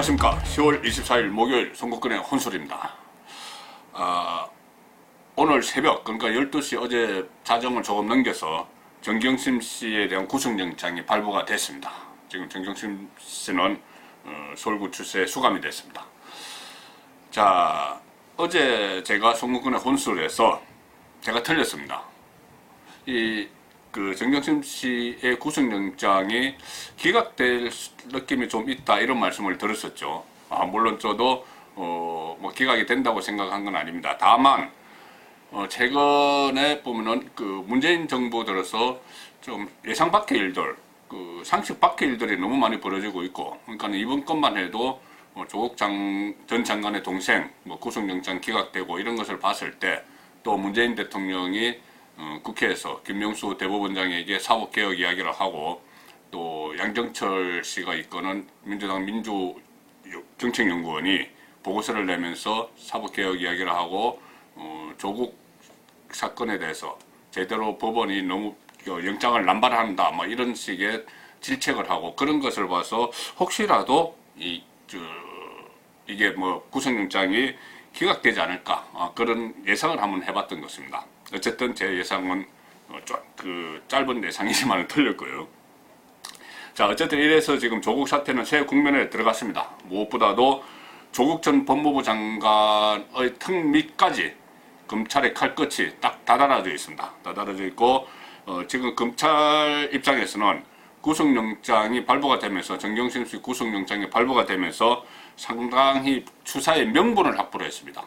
안녕하십니까. 10월 24일 목요일 송국근의 혼술입니다. 오늘 새벽, 그러니까 12시 어제 자정을 조금 넘겨서 정경심 씨에 대한 구속영장이 발부가 됐습니다. 지금 정경심 씨는 서울구치소에 수감이 됐습니다. 자, 어제 제가 송국근의 혼술에서 제가 틀렸습니다. 정경심 씨의 구속영장이 기각될 느낌이 좀 있다, 이런 말씀을 들었었죠. 물론 저도 뭐 기각이 된다고 생각한 건 아닙니다. 다만 최근에 보면은 문재인 정부 들어서 좀 예상 밖의 일들, 상식 밖의 일들이 너무 많이 벌어지고 있고, 그러니까 이번 것만 해도 조국 전 장관의 동생 구속영장 기각되고 이런 것을 봤을 때, 또 문재인 대통령이 국회에서 김명수 대법원장에게 사법개혁 이야기를 하고, 또 양정철 씨가 이끄는 민주당 민주정책연구원이 보고서를 내면서 사법개혁 이야기를 하고, 조국 사건에 대해서 제대로 법원이 너무 영장을 남발한다, 이런 식의 질책을 하고, 그런 것을 봐서 혹시라도 이게 구속영장이 기각되지 않을까, 그런 예상을 한번 해봤던 것입니다. 어쨌든 제 예상은 짧은 예상이지만 틀렸고요. 자, 어쨌든 이래서 지금 조국 사태는 새 국면에 들어갔습니다. 무엇보다도 조국 전 법무부 장관의 턱 밑까지 검찰의 칼끝이 딱 다다라져 있습니다. 다다라져 있고, 지금 검찰 입장에서는 구속영장이 발부가 되면서, 정경심 씨 구속영장이 발부가 되면서 상당히 수사의 명분을 확보를 했습니다.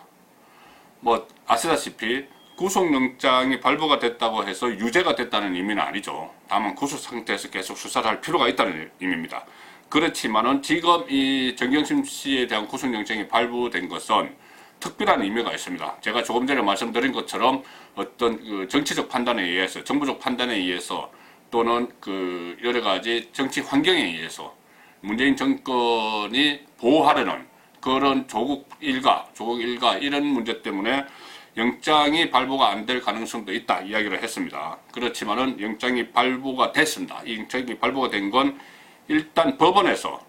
아시다시피 구속영장이 발부가 됐다고 해서 유죄가 됐다는 의미는 아니죠. 다만 구속 상태에서 계속 수사를 할 필요가 있다는 의미입니다. 그렇지만은 지금 이 정경심 씨에 대한 구속영장이 발부된 것은 특별한 의미가 있습니다. 제가 조금 전에 말씀드린 것처럼 어떤 정치적 판단에 의해서, 정부적 판단에 의해서, 또는 여러 가지 정치 환경에 의해서 문재인 정권이 보호하려는 그런 조국 일가 이런 문제 때문에 영장이 발부가 안 될 가능성도 있다 이야기를 했습니다. 그렇지만은 영장이 발부가 됐습니다. 이 영장이 발부가 된 건 일단 법원에서,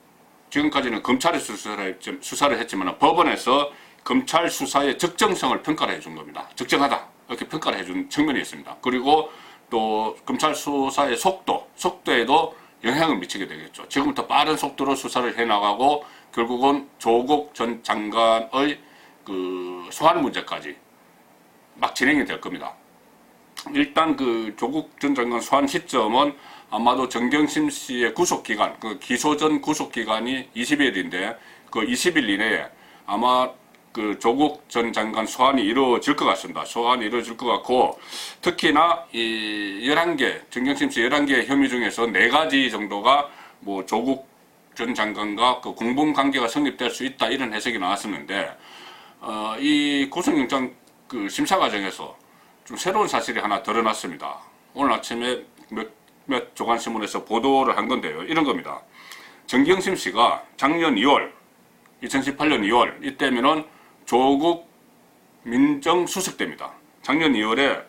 지금까지는 검찰이 수사를 했지만 법원에서 검찰 수사의 적정성을 평가를 해준 겁니다. 적정하다 이렇게 평가를 해준 측면이 있습니다. 그리고 또 검찰 수사의 속도에도 영향을 미치게 되겠죠. 지금부터 빠른 속도로 수사를 해나가고 결국은 조국 전 장관의 소환 문제까지 막 진행이 될 겁니다. 일단 조국 전 장관 소환 시점은 아마도 정경심 씨의 구속기간, 기소 전 구속기간이 20일인데 그 20일 이내에 아마 조국 전 장관 소환이 이루어질 것 같습니다. 소환이 이루어질 것 같고, 특히나 이 11개, 정경심 씨 11개의 혐의 중에서 4가지 정도가 조국 전 장관과 공범 관계가 성립될 수 있다, 이런 해석이 나왔었는데, 이 구속영장 심사 과정에서 좀 새로운 사실이 하나 드러났습니다. 오늘 아침에 몇 조간신문에서 보도를 한 건데요. 이런 겁니다. 정경심 씨가 작년 2월, 2018년 2월, 이때면은 조국 민정수석 때입니다. 작년 2월에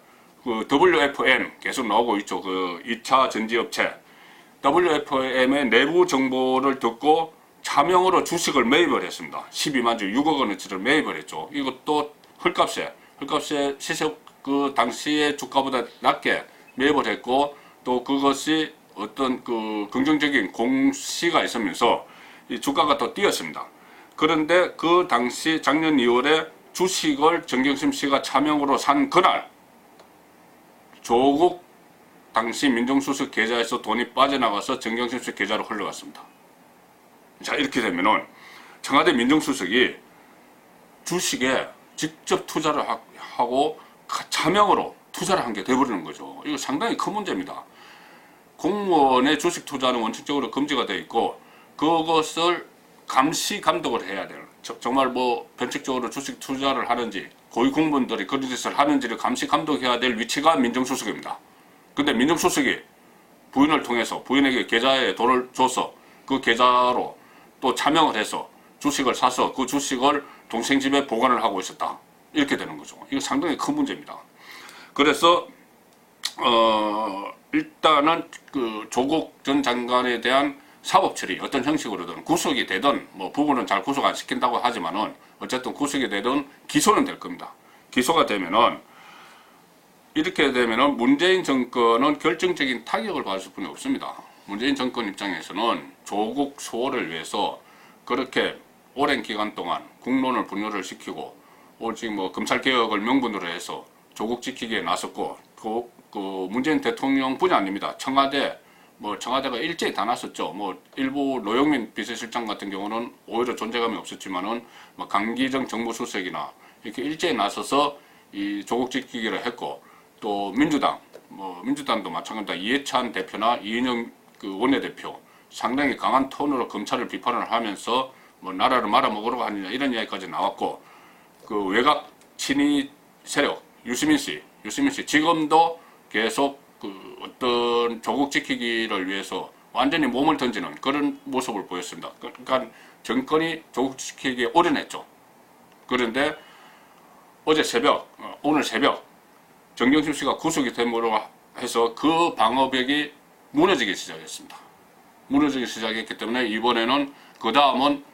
WFM 계속 나오고 있죠. 2차 전지업체 WFM의 내부 정보를 듣고 차명으로 주식을 매입을 했습니다. 12만 주 6억 원어치를 매입을 했죠. 이것도 헐값에 시세 당시의 주가보다 낮게 매입을 했고, 또 그것이 어떤 긍정적인 공시가 있으면서 이 주가가 더 뛰었습니다. 그런데 그 당시 작년 2월에 주식을 정경심 씨가 차명으로 산 그날 조국 당시 민정수석 계좌에서 돈이 빠져나가서 정경심 씨 계좌로 흘러갔습니다. 자, 이렇게 되면은 청와대 민정수석이 주식에 직접 투자를 하고 차명으로 투자를 한 게 돼버리는 거죠. 이거 상당히 큰 문제입니다. 공무원의 주식 투자는 원칙적으로 금지가 되어 있고, 그것을 감시 감독을 해야 돼요. 정말 변칙적으로 주식 투자를 하는지, 고위 공무원들이 그런 짓을 하는지를 감시 감독해야 될 위치가 민정수석입니다. 근데 민정수석이 부인을 통해서 부인에게 계좌에 돈을 줘서 그 계좌로 또 차명을 해서 주식을 사서 그 주식을 동생 집에 보관을 하고 있었다, 이렇게 되는 거죠. 이거 상당히 큰 문제입니다. 그래서 일단은 조국 전 장관에 대한 사법 처리 어떤 형식으로든 구속이 되든 뭐 부분은 잘 구속 안 시킨다고 하지만은 어쨌든 구속이 되든 기소는 될 겁니다. 기소가 되면은 이렇게 되면은 문재인 정권은 결정적인 타격을 받을 수뿐이 없습니다. 문재인 정권 입장에서는 조국 수호를 위해서 그렇게 오랜 기간 동안 국론을 분열을 시키고 오직 뭐 검찰 개혁을 명분으로 해서 조국 지키기에 나섰고 그 문재인 대통령뿐이 아닙니다. 청와대가 일제히 다 나섰죠. 뭐 일부 노영민 비서실장 같은 경우는 오히려 존재감이 없었지만은 뭐 강기정 정무수석이나 이렇게 일제히 나서서 이 조국 지키기를 했고 또 민주당도 마찬가지다. 이해찬 대표나 이인영 그 원내대표 상당히 강한 톤으로 검찰을 비판을 하면서 뭐 나라를 말아먹으려고 하느냐 이런 이야기까지 나왔고 그 외곽 친위 세력 유시민 씨 지금도 계속 그 어떤 조국 지키기를 위해서 완전히 몸을 던지는 그런 모습을 보였습니다. 그러니까 정권이 조국 지키기에 올인했죠. 그런데 오늘 새벽 정경심 씨가 구속이 됨으로 해서 그 방어벽이 무너지기 시작했습니다. 무너지기 시작했기 때문에 이번에는 그 다음은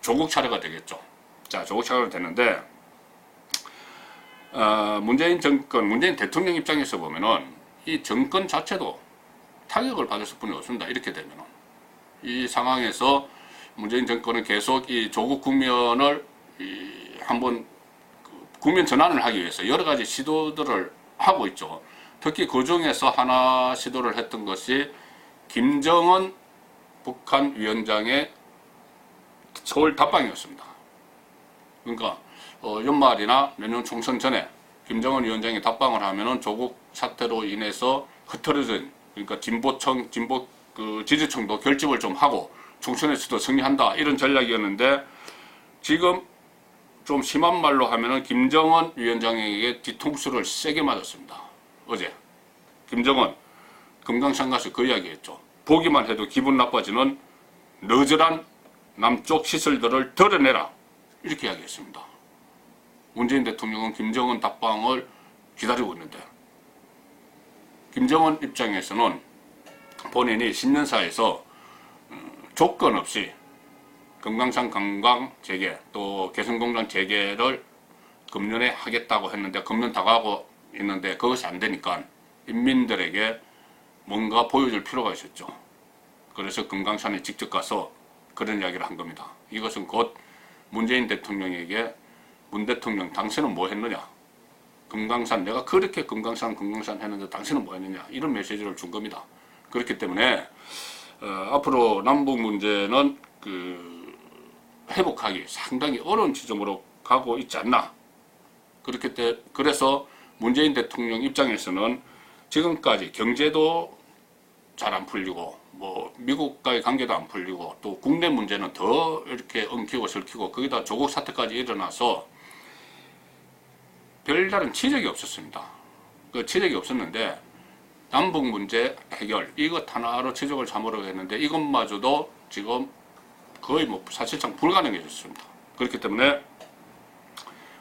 조국 차례가 되겠죠. 자, 조국 차례가 되는데 문재인 대통령 입장에서 보면은 이 정권 자체도 타격을 받을 수뿐이 없습니다. 이렇게 되면은 이 상황에서 문재인 정권은 계속 이 조국 국면을 한번 국면 전환을 하기 위해서 여러 가지 시도들을 하고 있죠. 특히 그 중에서 하나 시도를 했던 것이 김정은 북한 위원장의 서울 답방이었습니다. 그러니까 연말이나 내년 총선 전에 김정은 위원장이 답방을 하면은 조국 사태로 인해서 흐트러진 그러니까 진보 그 지지층도 결집을 좀 하고 총선에서도 승리한다 이런 전략이었는데 지금 좀 심한 말로 하면은 김정은 위원장에게 뒤통수를 세게 맞았습니다. 어제 김정은 금강산 가서 그 이야기했죠. 보기만 해도 기분 나빠지는 너절한 남쪽 시설들을 덜어내라 이렇게 이야기했습니다. 문재인 대통령은 김정은 답방을 기다리고 있는데 김정은 입장에서는 본인이 신년사에서 조건 없이 금강산 관광 재개 또 개성공단 재개를 금년에 하겠다고 했는데 금년 다가고 있는데 그것이 안 되니까 인민들에게 뭔가 보여줄 필요가 있었죠. 그래서 금강산에 직접 가서 그런 이야기를 한 겁니다. 이것은 곧 문재인 대통령에게 문 대통령 당신은 뭐 했느냐, 금강산 내가 그렇게 금강산 했는데 당신은 뭐 했느냐 이런 메시지를 준 겁니다. 그렇기 때문에 앞으로 남북 문제는 회복하기 상당히 어려운 지점으로 가고 있지 않나. 그래서 문재인 대통령 입장에서는 지금까지 경제도 잘 안 풀리고 뭐 미국과의 관계도 안 풀리고 또 국내 문제는 더 이렇게 엉키고 설키고 거기다 조국 사태까지 일어나서 별다른 치적이 없었습니다. 그 치적이 없었는데 남북 문제 해결 이것 하나로 치적을 삼으려고 했는데 이것마저도 지금 거의 뭐 사실상 불가능해졌습니다. 그렇기 때문에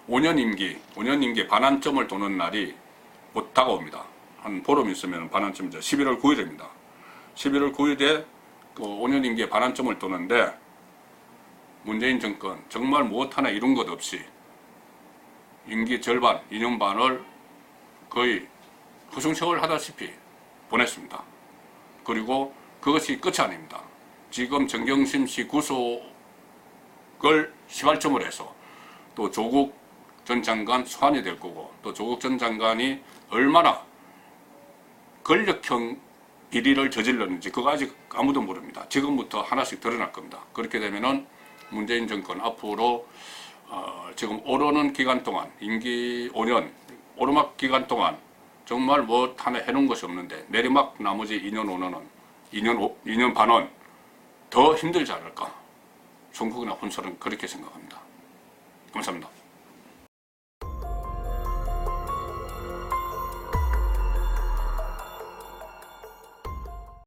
5년 임기 반환점을 도는 날이 곧 다가옵니다. 한 보름 있으면 반환점이죠. 11월 9일입니다. 11월 9일에 그 5년 임기의 반환점을 도는데 문재인 정권 정말 무엇 하나 이룬 것 없이 임기 절반, 2년 반을 거의 후승세월 하다시피 보냈습니다. 그리고 그것이 끝이 아닙니다. 지금 정경심 씨 구속을 시발점으로 해서 또 조국 전 장관 소환이 될 거고 또 조국 전 장관이 얼마나 권력형 비리를 저질렀는지 그거 아직 아무도 모릅니다. 지금부터 하나씩 드러날 겁니다. 그렇게 되면은 문재인 정권 앞으로 지금 오르는 기간 동안 임기 5년 오르막 기간 동안 정말 뭐 하나 해놓은 것이 없는데 내리막 나머지 2년 반은 더 힘들지 않을까. 중국이나 혼설은 그렇게 생각합니다. 감사합니다.